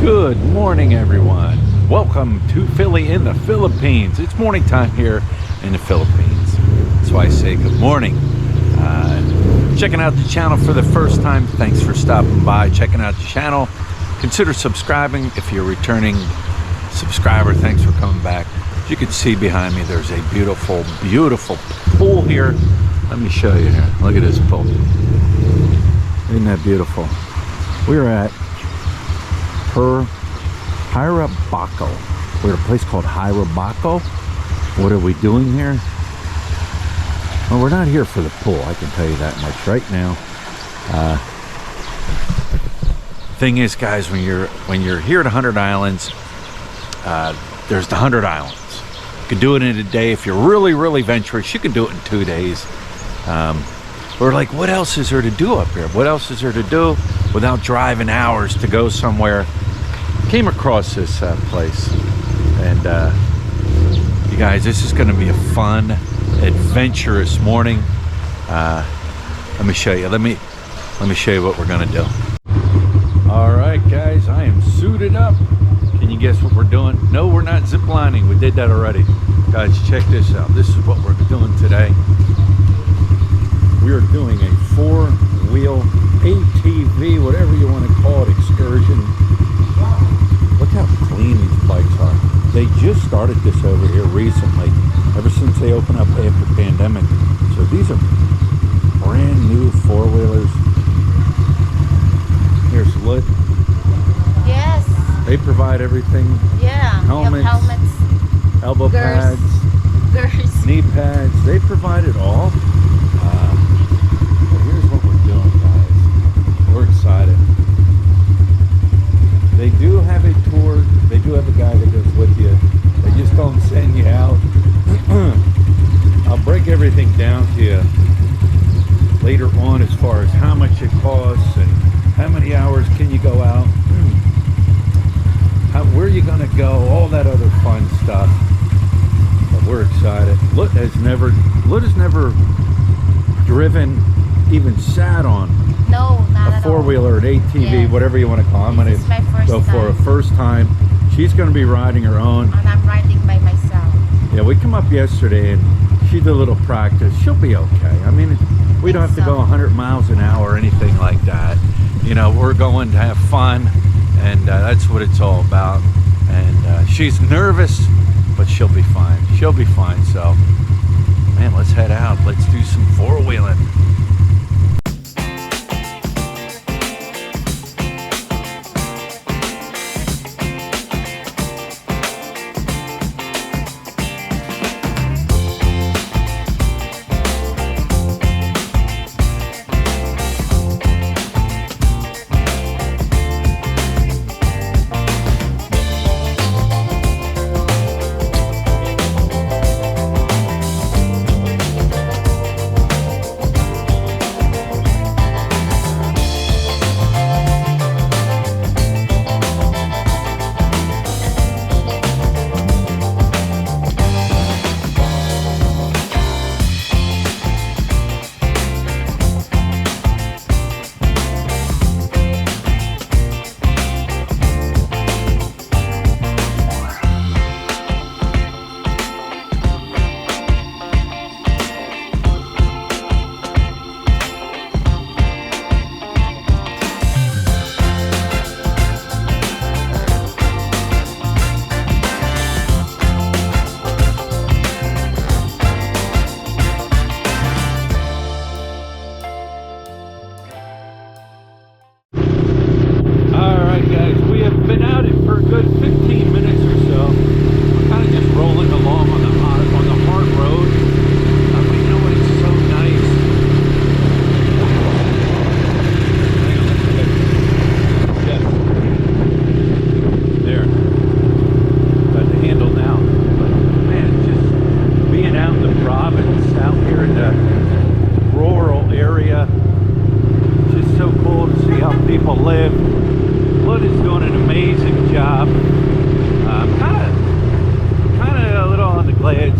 Good morning, everyone. Welcome to Philly in the Philippines. It's morning time here in the Philippines. That's why I say good morning. Checking out the channel for the first time, thanks for stopping by, checking out the channel. Consider subscribing if you're a returning subscriber. Thanks for coming back. As you can see behind me, there's a beautiful, beautiful pool here. Let me show you here. Look at this pool. Isn't that beautiful? We're at Hirabaco. We're at a place called Hirabaco. What are we doing here? Well, we're not here for the pool, I can tell you that much right now. Thing is, guys, when you're here at 100 Islands, there's the 100 Islands. You can do it in a day. If you're really, really venturous, you can do it in 2 days. We're like, what else is there to do up here? What else is there to do without driving hours to go somewhere? Came across this place, and you guys, this is going to be a fun, adventurous morning. Let me show you. Let me show you what we're going to do. All right, guys, I am suited up. Can you guess what we're doing? No, we're not zip lining. We did that already. Guys, check this out. This is what we're doing today. We are doing a four-wheel A.T.V, whatever you want to call it, excursion. Look how clean these bikes are. They just started this over here recently, ever since they opened up after pandemic. So these are brand new four-wheelers. Here's Lit. Yes. They provide everything. Yeah. Helmets, elbow pads, knee pads. They provide it all. Here's what we're doing, guys. We're excited. They do have a tour. They do have a guy that goes with you. They just don't send you out. I'll break everything down to you later on as far as how much it costs and how many hours can you go out, where you gonna go, all that other fun stuff. But we're excited. Lit has never driven, even sat on a four-wheeler, an A.T.V, yes, whatever you want to call it. I'm going to go for a first time. She's going to be riding her own. And I'm riding by myself. Yeah, we come up yesterday and she did a little practice. She'll be okay. I mean, we don't have to go 100 miles an hour or anything like that. You know, we're going to have fun, and that's what it's all about. And she's nervous, but she'll be fine. She'll be fine. So, man, let's head out. Let's do some four-wheeling.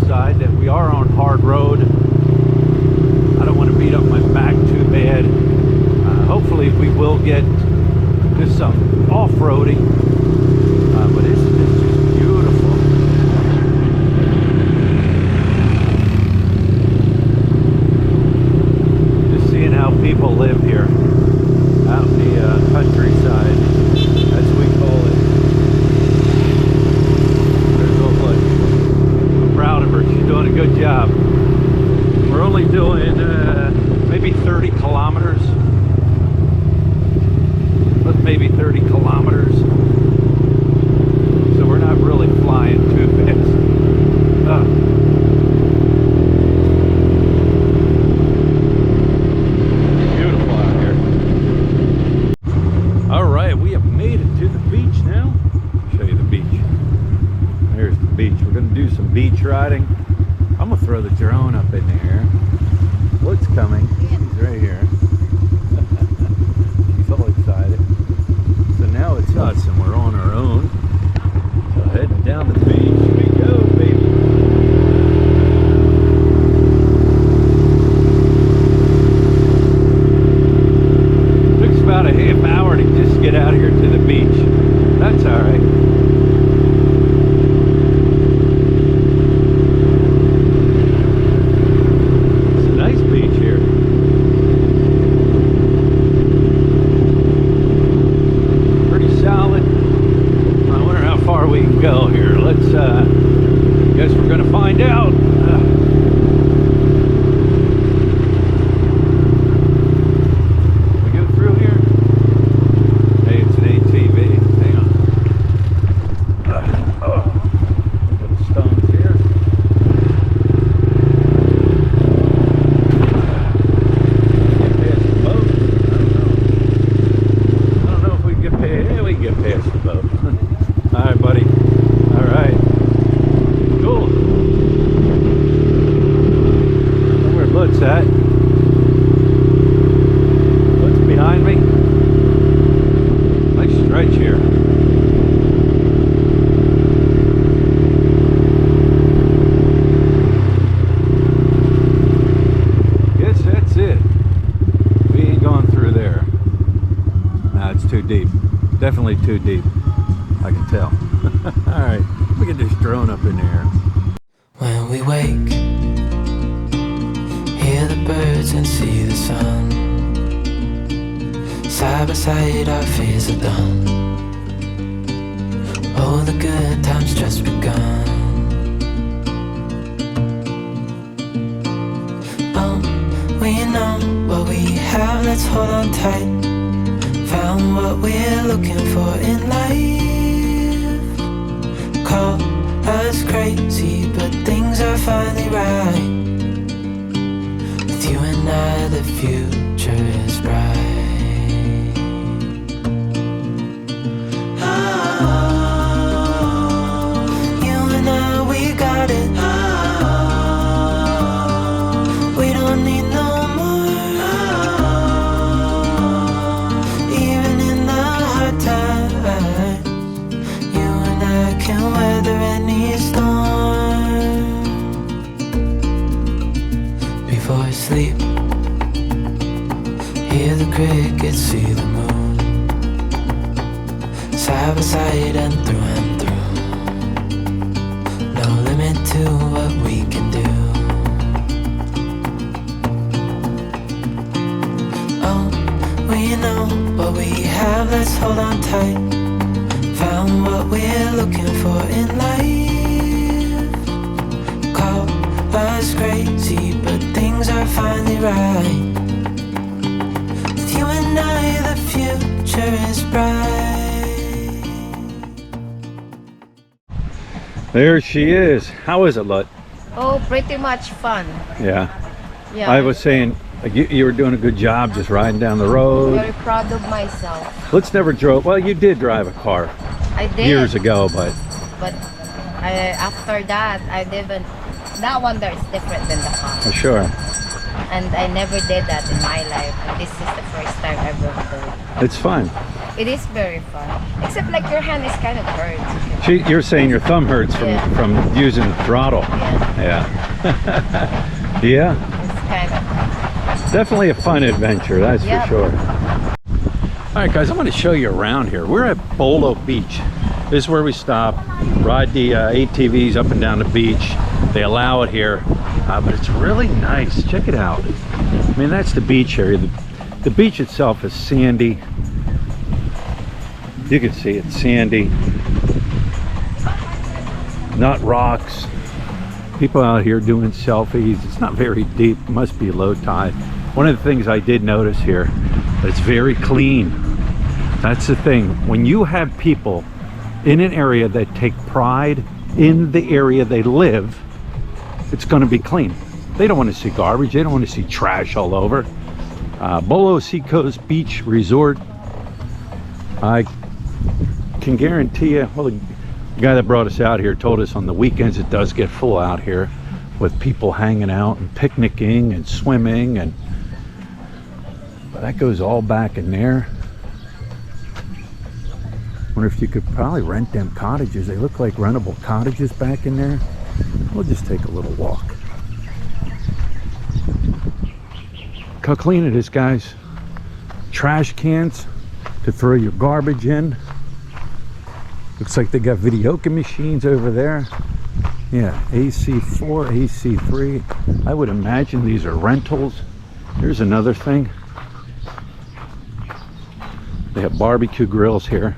side that we are on hard road. I don't want to beat up my back too bad. Hopefully we will get just some off-roading. It's just beautiful. Just seeing how people live here out in the countryside, as we call it. There's Oakland. I'm proud of her. She's doing a good job. We're only doing maybe 30 kilometers. But maybe 30 kilometers. So we're not really flying too fast. Beautiful out here. All right, we have made it to the beach now. I'll show you the beach. There's the beach. We're gonna do some beach riding. I'm gonna throw the drone up in the air. What's coming? He's right here. She's all excited. So now it's us and we're on our own. So heading down the beach we go, baby. Took us about a half hour to just get out here to the beach. That's all right. Go here. Let's guess we're gonna find out. We go through here. Hey, it's an A.T.V. Hang on. Look at the stones here. Get past the boat. I don't know if we can get past. Yeah, we can get past the boat. All right, buddy. All right. Cool. I don't know where Bud's at. Bud's behind me. Nice stretch here. Guess that's it. We ain't going through there. Nah, it's too deep. Definitely too deep. I can tell. All right, we get this drone up in the air. When we wake, hear the birds and see the sun. Side by side our fears are done. Oh, the good times just begun. Oh, we know what we have, let's hold on tight. Found what we're looking for in life. Call us crazy, but things are finally right. With you and I, the future is bright. Oh, you and I, we got it. Oh, we don't need no more. Oh, even in the hard times, you and I can weather any storm. Before I sleep, hear the crickets, see the moon. Side by side and through. No limit to what we can do. Oh, we know what we have, let's hold on tight. Found what we're looking for in life. Call us crazy, but things are finally right. With you and I, the future is bright. There she is. How is it, Lut? Oh, pretty much fun. Yeah. Yeah. I was saying you were doing a good job just riding down the road. Very proud of myself. Let's never drove. Well, you did drive a car I did. years ago, but after that, I didn't. That one there is different than the car. sure. And I never did that in my life. And this is the first time I ever did it. It's fun. It is very fun. Except like your hand is kind of hurt. You're saying your thumb hurts from using the throttle. Yeah. Yeah. Yeah. It's kind of. Definitely a fun adventure, that's for sure. All right, guys, I'm going to show you around here. We're at Bolo Beach. This is where we stop, ride the ATVs up and down the beach. They allow it here, but it's really nice. Check it out. I mean, that's the beach area. The beach itself is sandy. You can see it's sandy, not rocks. People out here doing selfies. It's not very deep, must be low tide. One of the things I did notice here, it's very clean. That's the thing. When you have people in an area that take pride in the area they live, it's going to be clean. They don't want to see garbage. They don't want to see trash all over. Bolo Beach Resort. I can guarantee you, well, the guy that brought us out here told us on the weekends it does get full out here with people hanging out and picnicking and swimming, and but that goes all back in there. Wonder if you could probably rent them cottages. They look like rentable cottages back in there. We'll just take a little walk. Look how clean it is, guys. Trash cans to throw your garbage in. Looks like they got videoke machines over there. Yeah, AC4, AC3. I would imagine these are rentals. Here's another thing. They have barbecue grills here.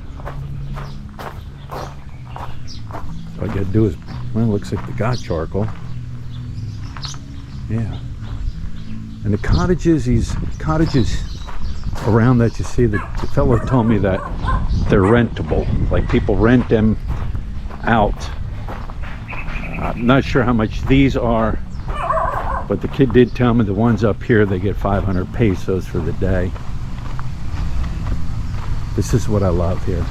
All I gotta do is, well, it looks like they got charcoal. Yeah. And the cottages, these cottages around that you see, the fellow told me that they're rentable. Like people rent them out. I'm not sure how much these are, but the kid did tell me the ones up here, they get 500 pesos for the day. This is what I love here.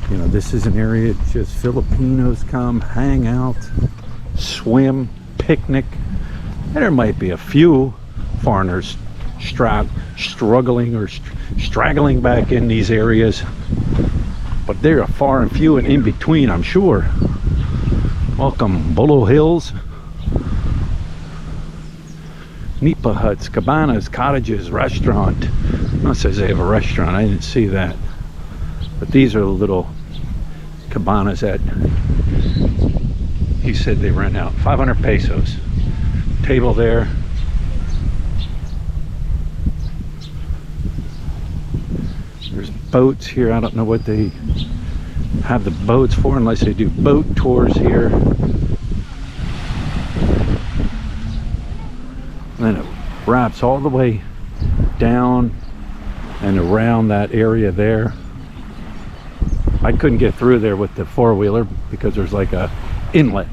You know, this is an area just Filipinos come, hang out, swim, picnic. And there might be a few foreigners struggling or straggling back in these areas, but they are far and few and in between, I'm sure. Welcome, Bolo Hills. Nipa huts, cabanas, cottages, restaurant. It says they have a restaurant. I didn't see that. But these are the little cabanas that he said they rent out. 500 pesos. Table there. There's boats here. I don't know what they have the boats for unless they do boat tours here. And then it wraps all the way down and around that area there. I couldn't get through there with the four-wheeler because there's like a inlet.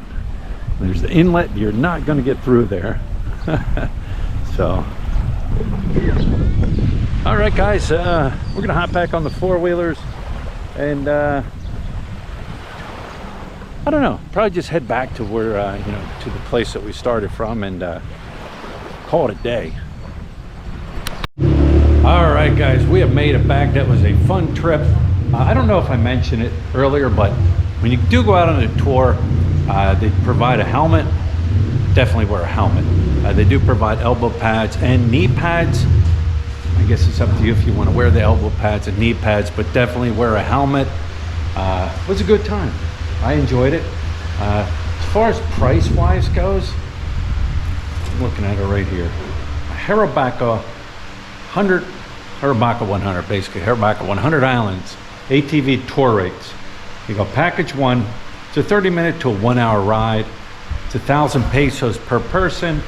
There's the inlet, you're not going to get through there. So all right, guys, we're gonna hop back on the four-wheelers and I don't know, probably just head back to where you know, to the place that we started from and call it a day. All right, guys, we have made it back. That was a fun trip. I don't know if I mentioned it earlier, but when you do go out on a tour, they provide a helmet. Definitely wear a helmet. They do provide elbow pads and knee pads. I guess it's up to you if you want to wear the elbow pads and knee pads, but definitely wear a helmet. It was a good time. I enjoyed it. As far as price-wise goes, I'm looking at it right here. Harabaka 100, basically. Harabaka 100 Islands, A.T.V tour rates. You go package 1, it's a 30-minute to a 1-hour ride. It's 1,000 pesos per person.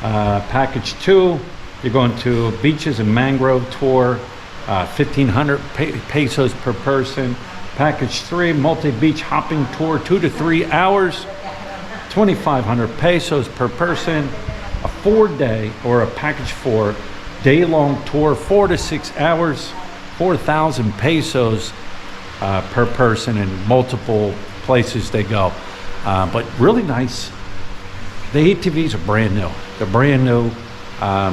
Package 2, you're going to beaches and mangrove tour, 1,500 pesos per person. Package 3, multi-beach hopping tour, 2 to 3 hours, 2,500 pesos per person. A 4-day, or a package 4, day-long tour, 4 to 6 hours, 4,000 pesos per person, and multiple places they go. But really nice. The ATVs are brand new. They're brand new.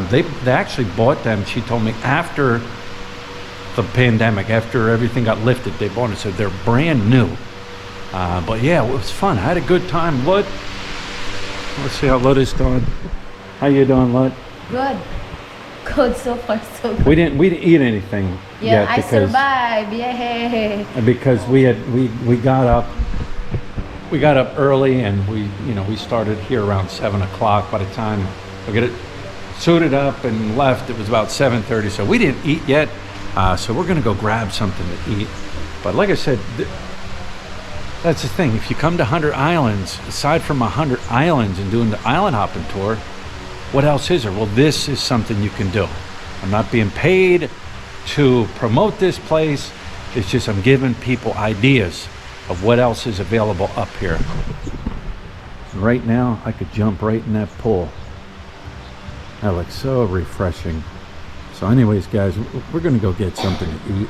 They actually bought them, she told me, after the pandemic, after everything got lifted, they bought it. So they're brand new. But yeah, it was fun. I had a good time. Lud, let's see how Lud is doing. How you doing, Lud? Good. Good, so far so good. We didn't eat anything Yeah, yet I survived. Yay! because we got up early, and we started here around 7 o'clock. By the time we get it suited up and left, it was about 7:30. So we didn't eat yet. So we're gonna go grab something to eat. But like I said, that's the thing. If you come to 100 Islands, aside from 100 Islands and doing the island hopping tour, what else is there? Well, this is something you can do. I'm not being paid to promote this place. It's just I'm giving people ideas of what else is available up here. Right now, I could jump right in that pool. That looks so refreshing. So anyways, guys, we're gonna go get something to eat.